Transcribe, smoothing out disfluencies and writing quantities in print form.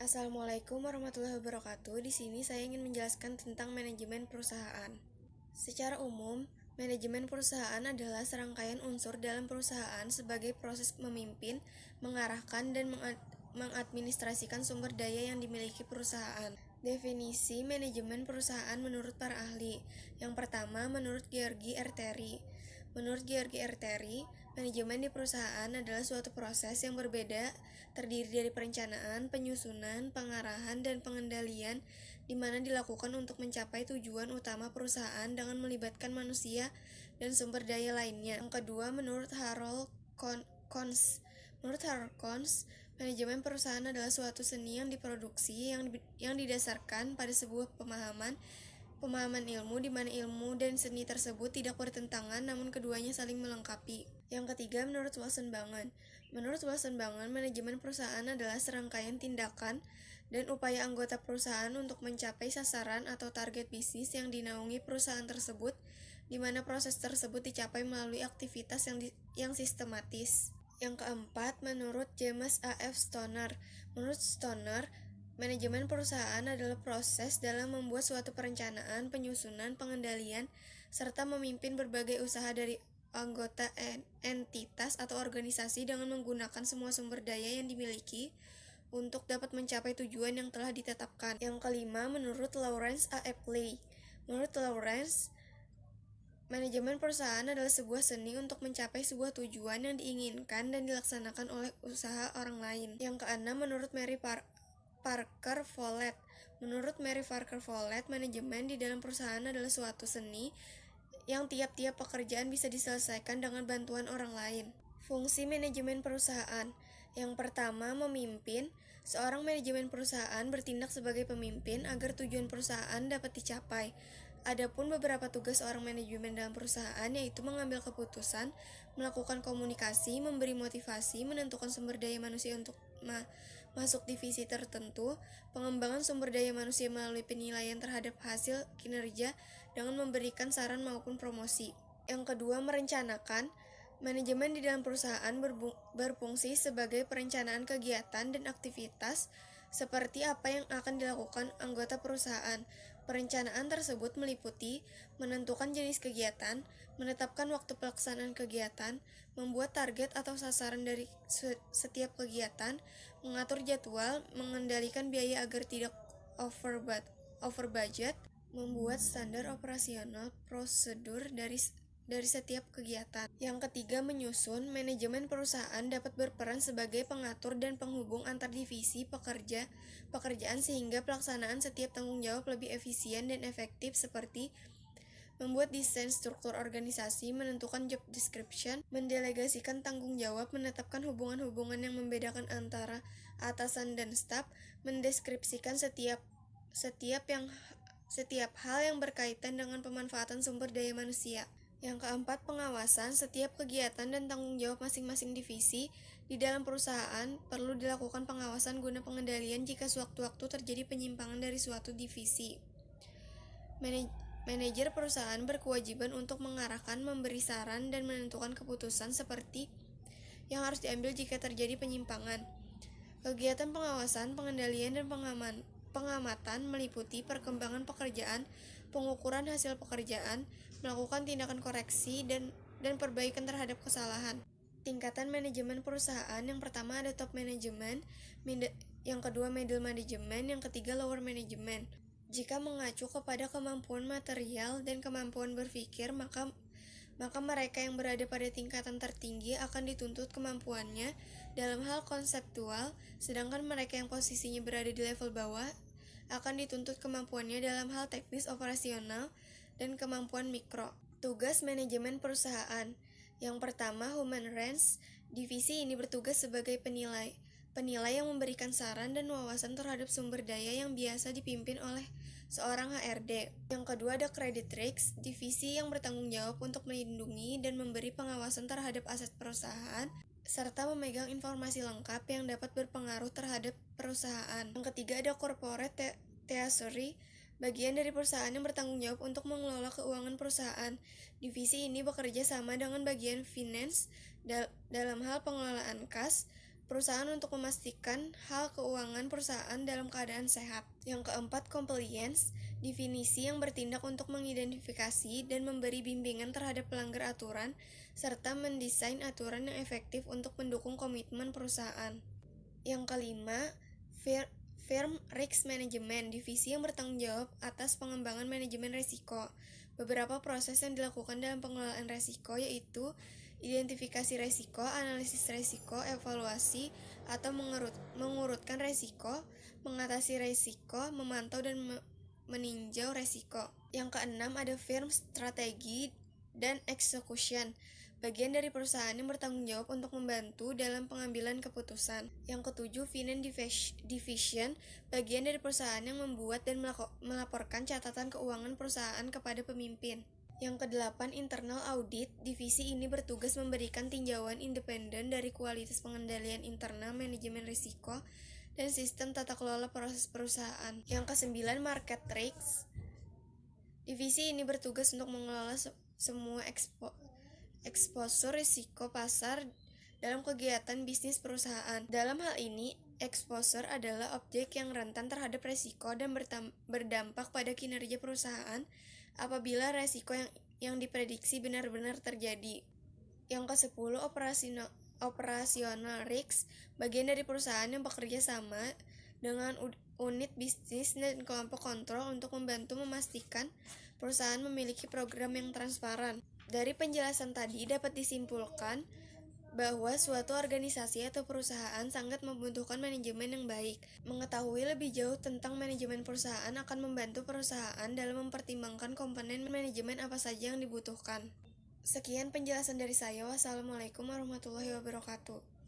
Assalamualaikum warahmatullahi wabarakatuh. Di sini saya ingin menjelaskan tentang manajemen perusahaan. Secara umum, manajemen perusahaan adalah serangkaian unsur dalam perusahaan sebagai proses memimpin, mengarahkan, dan mengadministrasikan sumber daya yang dimiliki perusahaan. Definisi manajemen perusahaan menurut para ahli. Yang pertama, menurut Georgi Erteri. Menurut Georgi Erteri, manajemen di perusahaan adalah suatu proses yang berbeda, terdiri dari perencanaan, penyusunan, pengarahan, dan pengendalian, di mana dilakukan untuk mencapai tujuan utama perusahaan dengan melibatkan manusia dan sumber daya lainnya. Yang kedua, menurut Harold Kons. Menurut Harold Kons, manajemen perusahaan adalah suatu seni yang diproduksi yang didasarkan pada sebuah pemahaman ilmu, di mana ilmu dan seni tersebut tidak bertentangan, namun keduanya saling melengkapi. Yang ketiga, menurut Watson Bangan. Menurut Watson Bangan, manajemen perusahaan adalah serangkaian tindakan dan upaya anggota perusahaan untuk mencapai sasaran atau target bisnis yang dinaungi perusahaan tersebut, di mana proses tersebut dicapai melalui aktivitas yang sistematis. Yang keempat, menurut James A. F. Stoner. Menurut Stoner, manajemen perusahaan adalah proses dalam membuat suatu perencanaan, penyusunan, pengendalian, serta memimpin berbagai usaha dari anggota entitas atau organisasi dengan menggunakan semua sumber daya yang dimiliki untuk dapat mencapai tujuan yang telah ditetapkan. Yang kelima, menurut Lawrence A. Epley. Menurut Lawrence, manajemen perusahaan adalah sebuah seni untuk mencapai sebuah tujuan yang diinginkan dan dilaksanakan oleh usaha orang lain. Yang keenam, menurut Mary Parker Follett. Menurut Mary Parker Follett, manajemen di dalam perusahaan adalah suatu seni yang tiap-tiap pekerjaan bisa diselesaikan dengan bantuan orang lain. Fungsi manajemen perusahaan. Yang pertama, memimpin. Seorang manajemen perusahaan bertindak sebagai pemimpin agar tujuan perusahaan dapat dicapai. Adapun beberapa tugas seorang manajemen dalam perusahaan yaitu mengambil keputusan, melakukan komunikasi, memberi motivasi, menentukan sumber daya manusia untuk masuk divisi tertentu, pengembangan sumber daya manusia melalui penilaian terhadap hasil kinerja dengan memberikan saran maupun promosi. Yang kedua, merencanakan. Manajemen di dalam perusahaan berfungsi sebagai perencanaan kegiatan dan aktivitas seperti apa yang akan dilakukan anggota perusahaan. Perencanaan tersebut meliputi menentukan jenis kegiatan, menetapkan waktu pelaksanaan kegiatan, membuat target atau sasaran dari setiap kegiatan, mengatur jadwal, mengendalikan biaya agar tidak over budget, membuat standar operasional prosedur dari setiap kegiatan. Yang ketiga, menyusun. Manajemen perusahaan dapat berperan sebagai pengatur dan penghubung antar divisi pekerjaan sehingga pelaksanaan setiap tanggung jawab lebih efisien dan efektif, seperti membuat desain struktur organisasi, menentukan job description, mendelegasikan tanggung jawab, menetapkan hubungan-hubungan yang membedakan antara atasan dan staf, mendeskripsikan setiap hal yang berkaitan dengan pemanfaatan sumber daya manusia. Yang keempat, pengawasan. Setiap kegiatan dan tanggung jawab masing-masing divisi di dalam perusahaan perlu dilakukan pengawasan guna pengendalian jika sewaktu-waktu terjadi penyimpangan dari suatu divisi. Manajer perusahaan berkewajiban untuk mengarahkan, memberi saran, dan menentukan keputusan seperti yang harus diambil jika terjadi penyimpangan. Kegiatan pengawasan, pengendalian, dan pengamatan meliputi perkembangan pekerjaan, pengukuran hasil pekerjaan, melakukan tindakan koreksi, dan perbaikan terhadap kesalahan. Tingkatan manajemen perusahaan. Yang pertama ada top management, yang kedua middle management, yang ketiga lower management. Jika mengacu kepada kemampuan material dan kemampuan berpikir, maka mereka yang berada pada tingkatan tertinggi akan dituntut kemampuannya dalam hal konseptual, sedangkan mereka yang posisinya berada di level bawah akan dituntut kemampuannya dalam hal teknis operasional dan kemampuan mikro. Tugas manajemen perusahaan. Yang pertama, human resource. Divisi ini bertugas sebagai penilai yang memberikan saran dan wawasan terhadap sumber daya yang biasa dipimpin oleh seorang HRD. Yang kedua ada credit risk. Divisi yang bertanggung jawab untuk melindungi dan memberi pengawasan terhadap aset perusahaan serta memegang informasi lengkap yang dapat berpengaruh terhadap perusahaan. Yang ketiga ada corporate treasury, bagian dari perusahaan yang bertanggung jawab untuk mengelola keuangan perusahaan. Divisi ini bekerja sama dengan bagian finance dalam hal pengelolaan kas, perusahaan untuk memastikan hal keuangan perusahaan dalam keadaan sehat. Yang keempat, compliance, definisi yang bertindak untuk mengidentifikasi dan memberi bimbingan terhadap pelanggar aturan, serta mendesain aturan yang efektif untuk mendukung komitmen perusahaan. Yang kelima, firm risk management, divisi yang bertanggung jawab atas pengembangan manajemen risiko. Beberapa proses yang dilakukan dalam pengelolaan risiko yaitu identifikasi risiko, analisis risiko, evaluasi atau mengurutkan risiko, mengatasi risiko, memantau dan meninjau risiko. Yang keenam ada firm strategi dan execution, bagian dari perusahaan yang bertanggung jawab untuk membantu dalam pengambilan keputusan. Yang ketujuh, finance division, bagian dari perusahaan yang membuat dan melaporkan catatan keuangan perusahaan kepada pemimpin. Yang kedelapan, internal audit, divisi ini bertugas memberikan tinjauan independen dari kualitas pengendalian internal, manajemen risiko, dan sistem tata kelola proses perusahaan. Yang kesembilan, market risk, divisi ini bertugas untuk mengelola semua exposure risiko pasar dalam kegiatan bisnis perusahaan. Dalam hal ini, exposure adalah objek yang rentan terhadap risiko dan berdampak pada kinerja perusahaan apabila risiko yang diprediksi benar-benar terjadi. Yang ke-10, operasional risk, bagian dari perusahaan yang bekerja sama dengan unit bisnis dan kelompok kontrol untuk membantu memastikan perusahaan memiliki program yang transparan. Dari penjelasan tadi dapat disimpulkan bahwa suatu organisasi atau perusahaan sangat membutuhkan manajemen yang baik. Mengetahui lebih jauh tentang manajemen perusahaan akan membantu perusahaan dalam mempertimbangkan komponen manajemen apa saja yang dibutuhkan. Sekian penjelasan dari saya. Wassalamualaikum warahmatullahi wabarakatuh.